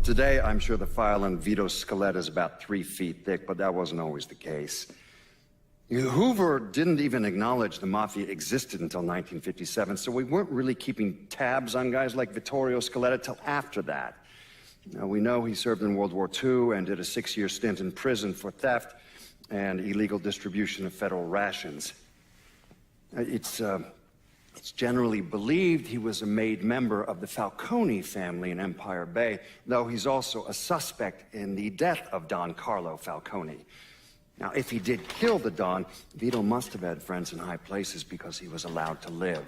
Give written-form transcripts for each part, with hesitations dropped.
Today, I'm sure the file on Vito Scaletta is about 3 feet thick, but that wasn't always the case. Hoover didn't even acknowledge the Mafia existed until 1957, so we weren't really keeping tabs on guys like Vittorio Scaletta till after that. Now, we know he served in World War II and did a 6-year stint in prison for theft and illegal distribution of federal rations. It's generally believed he was a made member of the Falcone family in Empire Bay, though he's also a suspect in the death of Don Carlo Falcone. Now, if he did kill the Don, Vito must have had friends in high places because he was allowed to live.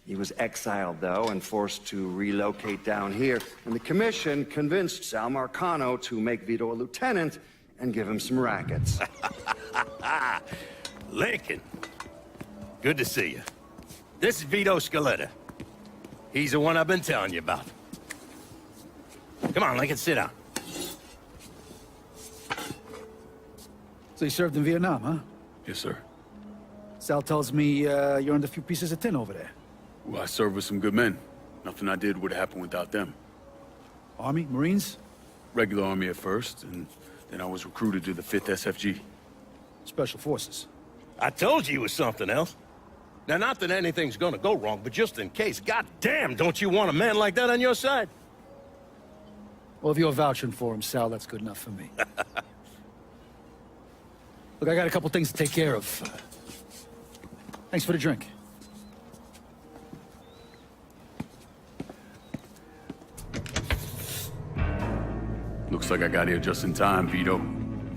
He was exiled, though, and forced to relocate down here, and the commission convinced Sal Marcano to make Vito a lieutenant and give him some rackets. Lincoln, good to see you. This is Vito Scaletta. He's the one I've been telling you about. Come on, Lincoln, sit down. So you served in Vietnam, huh? Yes, sir. Sal tells me you earned a few pieces of tin over there. Well, I served with some good men. Nothing I did would have happened without them. Army? Marines? Regular Army at first, and then I was recruited to the 5th SFG. Special Forces. I told you it was something else. Now, not that anything's gonna go wrong, but just in case, goddamn, don't you want a man like that on your side? Well, if you're vouching for him, Sal, that's good enough for me. Look, I got a couple things to take care of. Thanks for the drink. Looks like I got here just in time, Vito.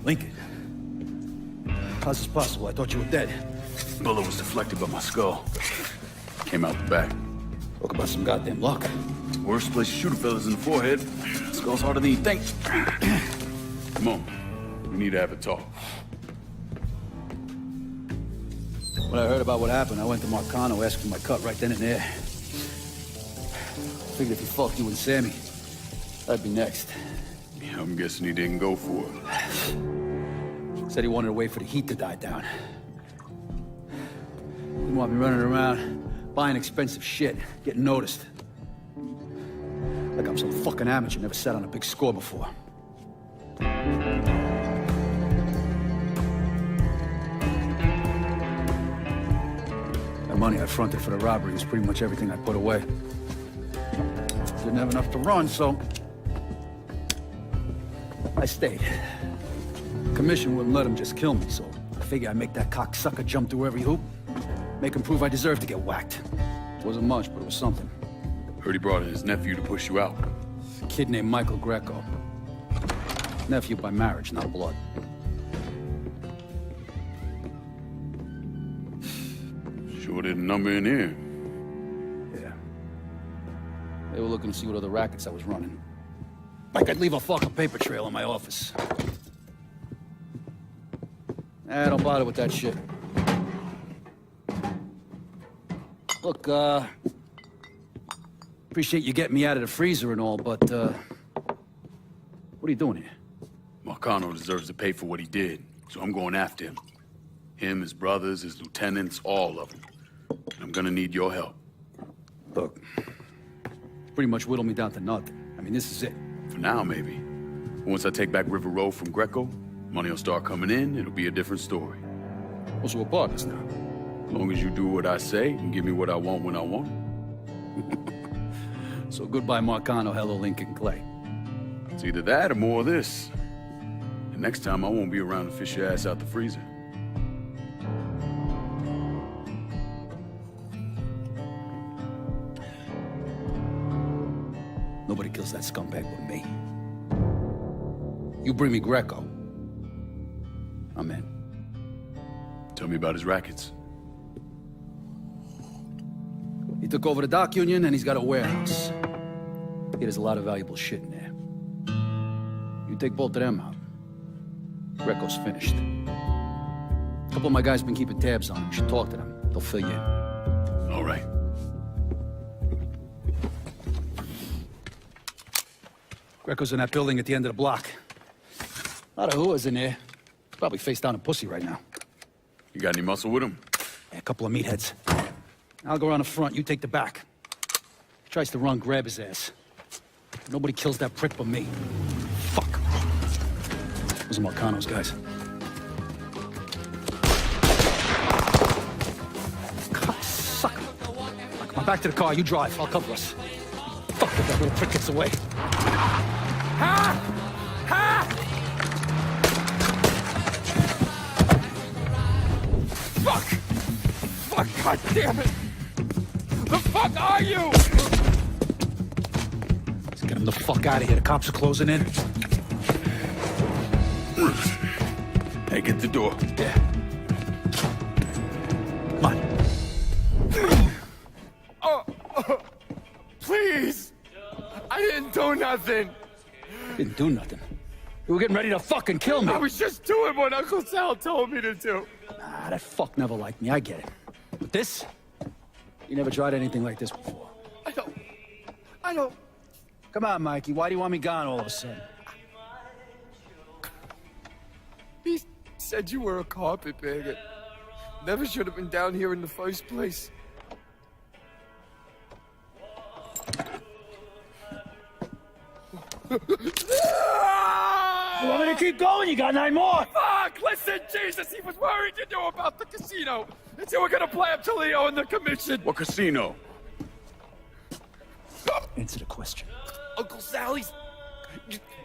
Lincoln. How's this possible? I thought you were dead. Bullet was deflected by my skull. Came out the back. Talk about some goddamn luck. Worst place to shoot a fella's in the forehead. Skull's harder than you think. Come on. We need to have a talk. When I heard about what happened, I went to Marcano, asked for my cut right then and there. Figured if he fucked you and Sammy, I'd be next. Yeah, I'm guessing he didn't go for it. Said he wanted to wait for the heat to die down. Didn't want me running around, buying expensive shit, getting noticed. Like I'm some fucking amateur, never sat on a big score before. The money I fronted for the robbery was pretty much everything I put away. Didn't have enough to run, so I stayed. Commission wouldn't let him just kill me, so I figured I'd make that cocksucker jump through every hoop. Make him prove I deserve to get whacked. Wasn't much, but it was something. Heard he brought in his nephew to push you out. A kid named Michael Greco. Nephew by marriage, not blood. Sure didn't number in here. Yeah. They were looking to see what other rackets I was running. Like I'd leave a fucking paper trail in my office. Don't bother with that shit. Look, appreciate you getting me out of the freezer and all, but, what are you doing here? Marcano deserves to pay for what he did, so I'm going after him. Him, his brothers, his lieutenants, all of them. And I'm gonna need your help. Look, pretty much whittled me down to nothing. I mean, this is it. For now, maybe. Once I take back River Road from Greco, money will start coming in, it'll be a different story. Also, we're partners now. As long as you do what I say and give me what I want when I want it. So goodbye, Marcano, hello, Lincoln Clay. It's either that or more of this. And next time, I won't be around to fish your ass out the freezer. Nobody kills that scumbag but me. You bring me Greco, I'm in. Tell me about his rackets. He took over the dock union and he's got a warehouse. He has a lot of valuable shit in there. You take both of them out, Greco's finished. A couple of my guys been keeping tabs on him. You should talk to them. They'll fill you in. All right. Greco's in that building at the end of the block. A lot of hooas in there. Probably face down a pussy right now. You got any muscle with him? Yeah, a couple of meatheads. I'll go around the front, you take the back. If he tries to run, grab his ass. Nobody kills that prick but me. Fuck. Those are Marcano's guys. God, sucker. Come on, back to the car. You drive. I'll cover us. Fuck if that little prick gets away. Ha! Ha! Fuck! Fuck, god damn it! The fuck are you? Let's get him the fuck out of here. The cops are closing in. Hey, get the door. Yeah. Come on. Please! I didn't do nothing! Didn't do nothing. You were getting ready to fucking kill me. I was just doing what Uncle Sal told me to do. Nah, that fuck never liked me. I get it. But this? You never tried anything like this before. I don't... Come on, Mikey. Why do you want me gone all of a sudden? He said you were a carpetbagger. Never should have been down here in the first place. You want me to keep going? You got 9 more. Fuck! Listen, Jesus, he was worried you knew about the casino. And you were gonna play up to Leo in the commission. What casino? Answer the question. Uncle Sally's...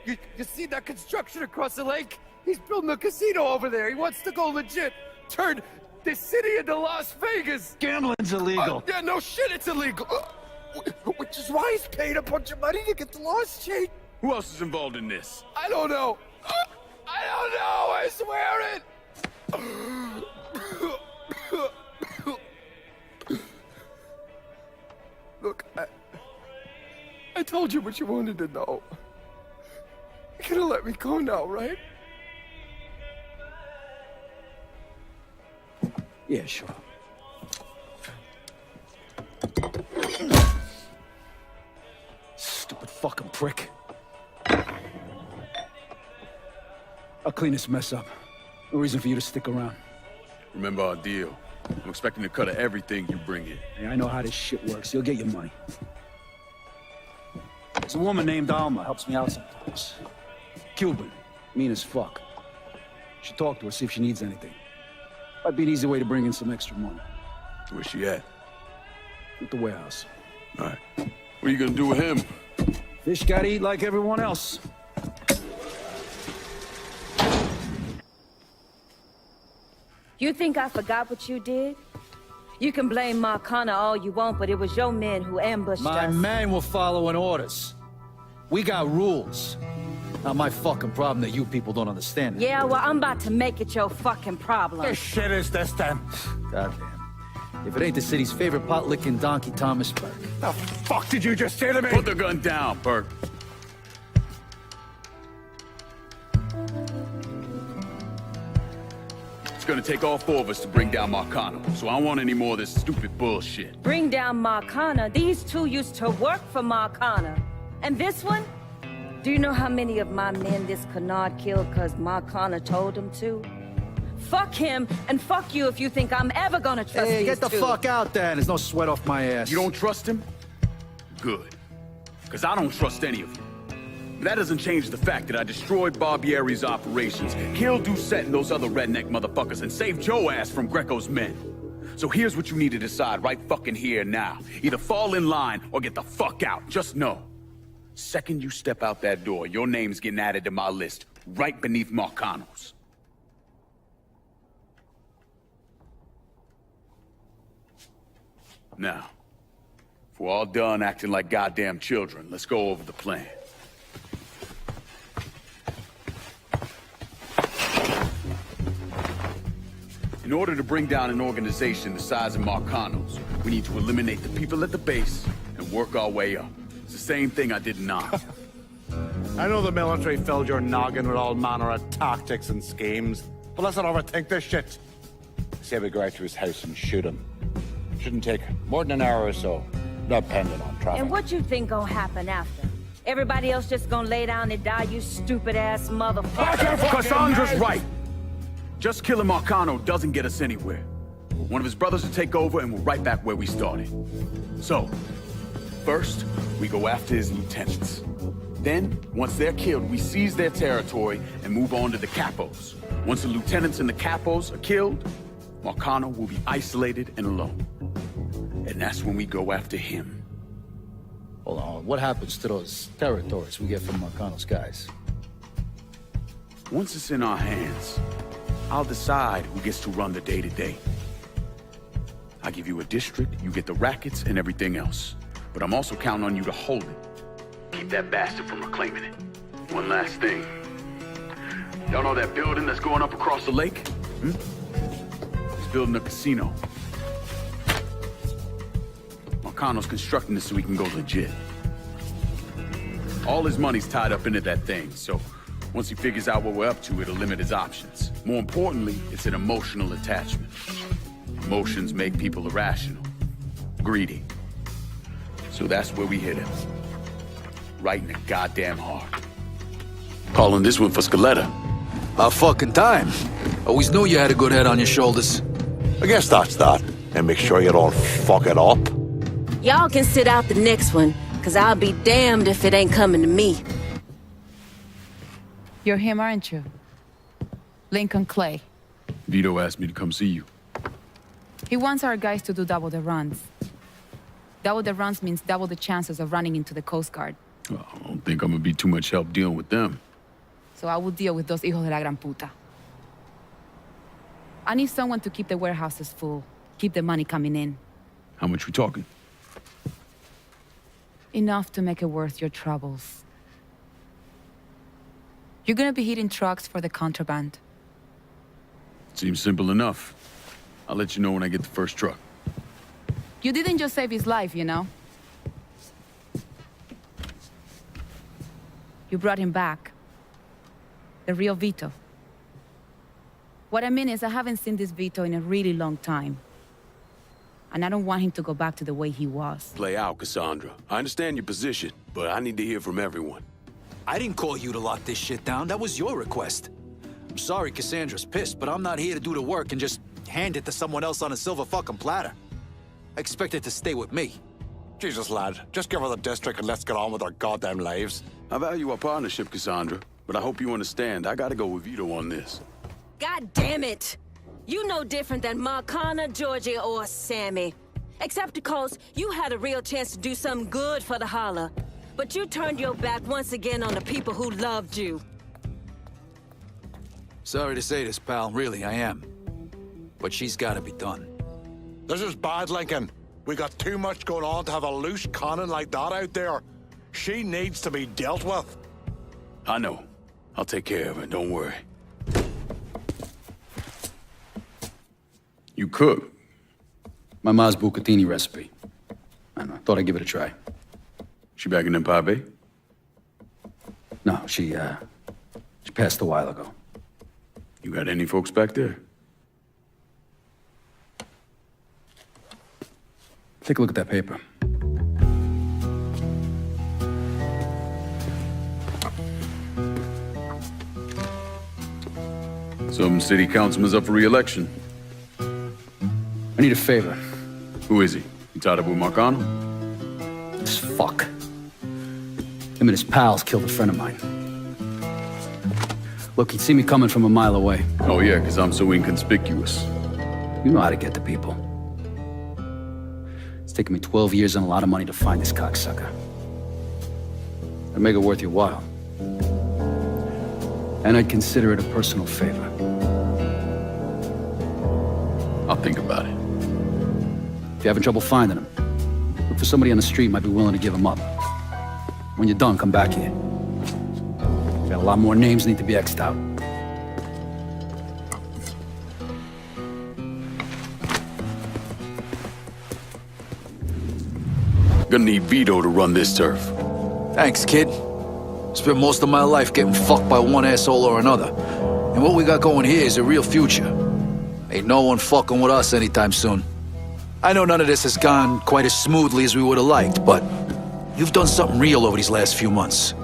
You see that construction across the lake? He's building a casino over there. He wants to go legit. Turn this city into Las Vegas. Gambling's illegal. Yeah, no shit, it's illegal. Which is why he's paid a bunch of money to get the lost chain. Who else is involved in this? I don't know. I don't know, I swear it. Look, I told you what you wanted to know. You're gonna let me go now, right? Yeah, sure. Stupid fucking prick. I'll clean this mess up. No reason for you to stick around. Remember our deal. I'm expecting a cut of everything you bring in. Hey, I know how this shit works. You'll get your money. There's a woman named Alma. Helps me out sometimes. Cuban. Mean as fuck. Should talk to her, see if she needs anything. Might be an easy way to bring in some extra money. Where's she at? At the warehouse. All right. What are you gonna do with him? Fish gotta eat like everyone else. You think I forgot what you did? You can blame Marcana all you want, but it was your men who ambushed My us. men were following orders. We got rules. Not my fucking problem that you people don't understand. Yeah, well, I'm about to make it your fucking problem. Shit is this then? Goddamn. If it ain't the city's favorite pot-licking donkey, Thomas Burke. The fuck did you just say to me? Put the gun down, Burke. It's gonna take all 4 of us to bring down Marcano, so I don't want any more of this stupid bullshit. Bring down Marcana. These two used to work for Marcana. And this one? Do you know how many of my men this canard killed because Marcana told him to? Fuck him, and fuck you if you think I'm ever gonna trust Hey, these get the two. fuck out there. There's no sweat off my ass. You don't trust him? Good. Because I don't trust any of you. But that doesn't change the fact that I destroyed Barbieri's operations, killed Doucette and those other redneck motherfuckers, and saved Joe ass from Greco's men. So here's what you need to decide right fucking here now. Either fall in line or get the fuck out. Just know. Second you step out that door, your name's getting added to my list, right beneath Marcano's. Now, if we're all done acting like goddamn children, let's go over the plan. In order to bring down an organization the size of Marcano's, we need to eliminate the people at the base and work our way up. It's the same thing I did in Mafia. I know the military filled your noggin with all manner of tactics and schemes, but let's not overthink this shit. Say we go out to his house and shoot him. Shouldn't take more than an hour or so, depending on traffic. And what you think gonna happen after? Everybody else just gonna lay down and die, you stupid-ass motherfucker? Cassandra's right. Just killing Marcano doesn't get us anywhere. One of his brothers will take over and we're right back where we started. So, First, we go after his lieutenants. Then, once they're killed, we seize their territory and move on to the capos. Once the lieutenants and the capos are killed, Marcano will be isolated and alone. And that's when we go after him. Hold on, what happens to those territories we get from Marcano's guys? Once it's in our hands, I'll decide who gets to run the day-to-day. I give you a district, you get the rackets and everything else. But I'm also counting on you to hold it. Keep that bastard from reclaiming it. One last thing. Y'all know that building that's going up across the lake? He's building a casino. Marcano's constructing this so he can go legit. All his money's tied up into that thing, so once he figures out what we're up to, it'll limit his options. More importantly, it's an emotional attachment. Emotions make people irrational, greedy. So that's where we hit him. Right in the goddamn heart. Calling this one for Scaletta. About fucking time. Always knew you had a good head on your shoulders. I guess that's that. And make sure you don't fuck it up. Y'all can sit out the next one, cause I'll be damned if it ain't coming to me. You're him, aren't you? Lincoln Clay. Vito asked me to come see you. He wants our guys to do double the runs. Double the runs means double the chances of running into the Coast Guard. Well, I don't think I'm gonna be too much help dealing with them. So I will deal with those hijos de la gran puta. I need someone to keep the warehouses full, keep the money coming in. How much we talking? Enough to make it worth your troubles. You're gonna be hitting trucks for the contraband. Seems simple enough. I'll let you know when I get the first truck. You didn't just save his life, you know? You brought him back. The real Vito. What I mean is I haven't seen this Vito in a really long time. And I don't want him to go back to the way he was. Play out, Cassandra. I understand your position, but I need to hear from everyone. I didn't call you to lock this shit down. That was your request. I'm sorry Cassandra's pissed, but I'm not here to do the work and just hand it to someone else on a silver fucking platter. I expect it to stay with me. Jesus, lad. Just give her the district and let's get on with our goddamn lives. I value our partnership, Cassandra, but I hope you understand I gotta go with Vito on this. God damn it! You no different than Marcana, Georgia, or Sammy. Except because you had a real chance to do something good for the holla. But you turned your back once again on the people who loved you. Sorry to say this, pal. Really, I am. But she's gotta be done. This is bad, Lincoln. We got too much going on to have a loose cannon like that out there. She needs to be dealt with. I know. I'll take care of it, don't worry. You cook? My ma's bucatini recipe. I don't know, thought I'd give it a try. She back in Empire Bay? No, she passed a while ago. You got any folks back there? Take a look at that paper. Some city councilman's up for re-election. I need a favor. Who is he? You tied up with Marcano? This fuck. Him and his pals killed a friend of mine. Look, he'd see me coming from a mile away. Oh yeah, because I'm so inconspicuous. You know how to get to people. It's taken me 12 years and a lot of money to find this cocksucker. I'd make it worth your while. And I'd consider it a personal favor. I'll think about it. If you're having trouble finding him, look for somebody on the street who might be willing to give him up. When you're done, come back here. Got a lot more names need to be X'd out. Gonna need Vito to run this turf. Thanks, kid. Spent most of my life getting fucked by one asshole or another. And what we got going here is a real future. Ain't no one fucking with us anytime soon. I know none of this has gone quite as smoothly as we would have liked, but you've done something real over these last few months.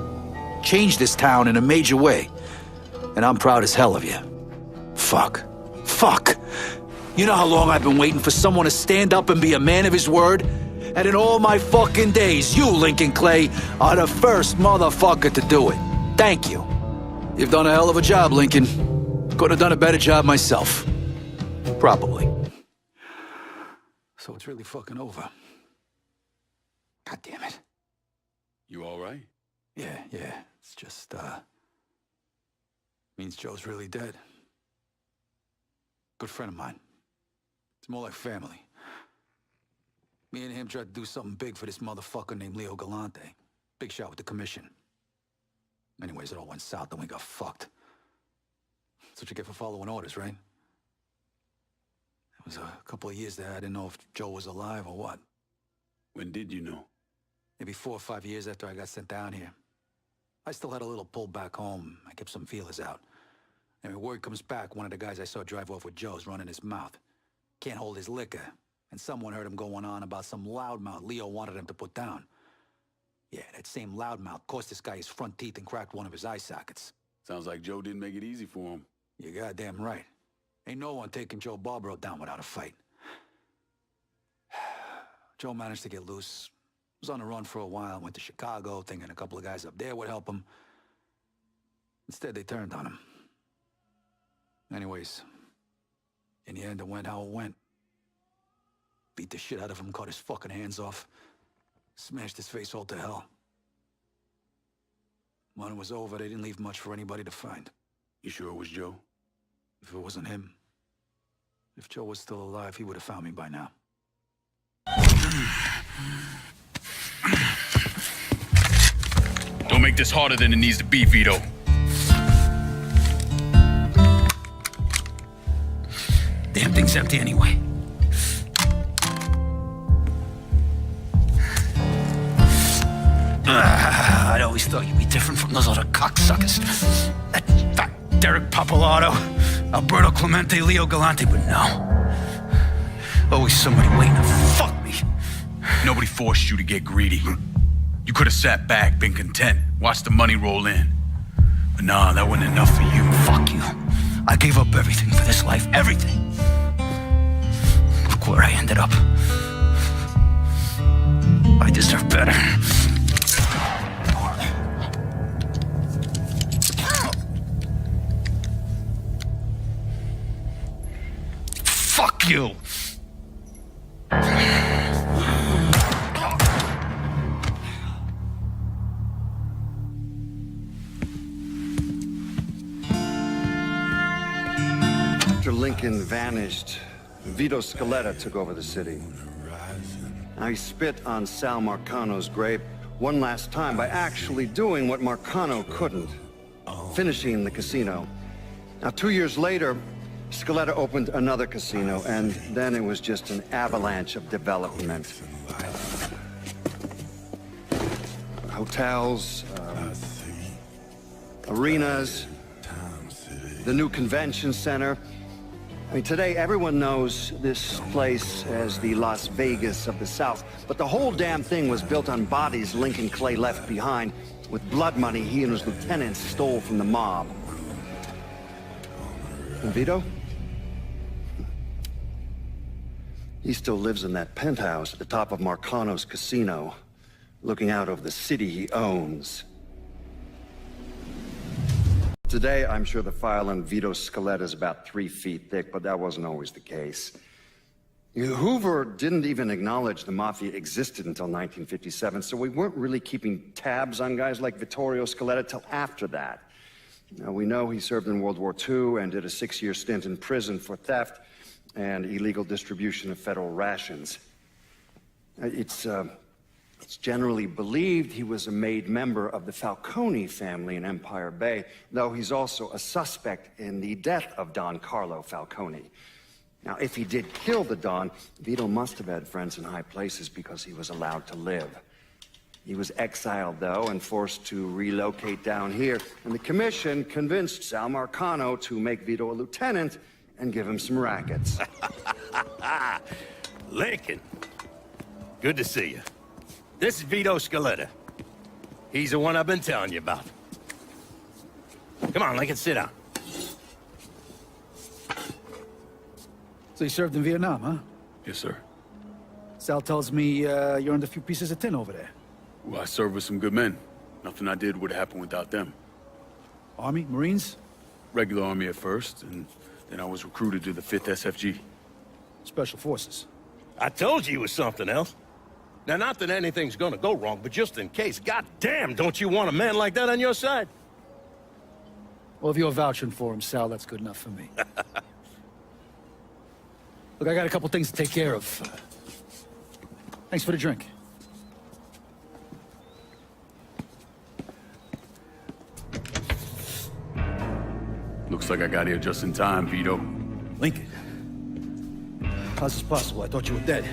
Changed this town in a major way. And I'm proud as hell of you. Fuck. Fuck. You know how long I've been waiting for someone to stand up and be a man of his word? And in all my fucking days, you, Lincoln Clay, are the first motherfucker to do it. Thank you. You've done a hell of a job, Lincoln. Could have done a better job myself. Probably. So it's really fucking over. God damn it. You all right? Yeah. It's just, means Joe's really dead. Good friend of mine. It's more like family. Me and him tried to do something big for this motherfucker named Leo Galante. Big shot with the commission. Anyways, it all went south and we got fucked. That's what you get for following orders, right? It was a couple of years there. I didn't know if Joe was alive or what. When did you know? Maybe 4 or 5 years after I got sent down here. I still had a little pull back home. I kept some feelers out. Anyway, word comes back, one of the guys I saw drive off with Joe's running his mouth. Can't hold his liquor. And someone heard him going on about some loudmouth Leo wanted him to put down. Yeah, that same loudmouth cost this guy his front teeth and cracked one of his eye sockets. Sounds like Joe didn't make it easy for him. You're goddamn right. Ain't no one taking Joe Barbaro down without a fight. Joe managed to get loose. Was on the run for a while, went to Chicago, thinking a couple of guys up there would help him. Instead, they turned on him. Anyways, in the end, it went how it went. Beat the shit out of him, cut his fucking hands off. Smashed his face all to hell. When it was over, they didn't leave much for anybody to find. You sure it was Joe? If it wasn't him, if Joe was still alive, he would have found me by now. Don't make this harder than it needs to be, Vito. Damn thing's empty anyway. I'd always thought you'd be different from those other cocksuckers. That fat Derek Pappalardo, Alberto Clemente, Leo Galante, but no. Always somebody waiting to fuck me. Nobody forced you to get greedy. You could have sat back, been content, watched the money roll in. But nah, that wasn't enough for you. Fuck you. I gave up everything for this life, everything. Look where I ended up. I deserve better. Fuck you! After Lincoln vanished, Vito Scaletta took over the city. Now he spit on Sal Marcano's grave one last time by actually doing what Marcano couldn't, finishing the casino. Now 2 years later, Scaletta opened another casino, and then it was just an avalanche of development. Hotels, arenas, the new convention center. I mean, today everyone knows this place as the Las Vegas of the South, but the whole damn thing was built on bodies Lincoln Clay left behind, with blood money he and his lieutenants stole from the mob. And Vito? He still lives in that penthouse at the top of Marcano's casino, looking out over the city he owns. Today, I'm sure the file on Vito Scaletta is about 3 feet thick, but that wasn't always the case. Hoover didn't even acknowledge the Mafia existed until 1957, so we weren't really keeping tabs on guys like Vittorio Scaletta till after that. Now, we know he served in World War II and did a 6-year stint in prison for theft and illegal distribution of federal rations. It's generally believed he was a made member of the Falcone family in Empire Bay, though he's also a suspect in the death of Don Carlo Falcone. Now, if he did kill the Don, Vito must have had friends in high places because he was allowed to live. He was exiled, though, and forced to relocate down here, and the commission convinced Sal Marcano to make Vito a lieutenant and give him some rackets. Lincoln, good to see you. This is Vito Scaletta. He's the one I've been telling you about. Come on, Lincoln, sit down. So you served in Vietnam, huh? Yes, sir. Sal tells me you earned a few pieces of tin over there. Well, I served with some good men. Nothing I did would happen without them. Army? Marines? Regular Army at first, and then I was recruited to the 5th SFG. Special Forces. I told you it was something else. Now, not that anything's gonna go wrong, but just in case, goddamn, don't you want a man like that on your side? Well, if you're vouching for him, Sal, that's good enough for me. Look, I got a couple things to take care of. Thanks for the drink. Looks like I got here just in time, Vito. Lincoln. How's this possible? I thought you were dead.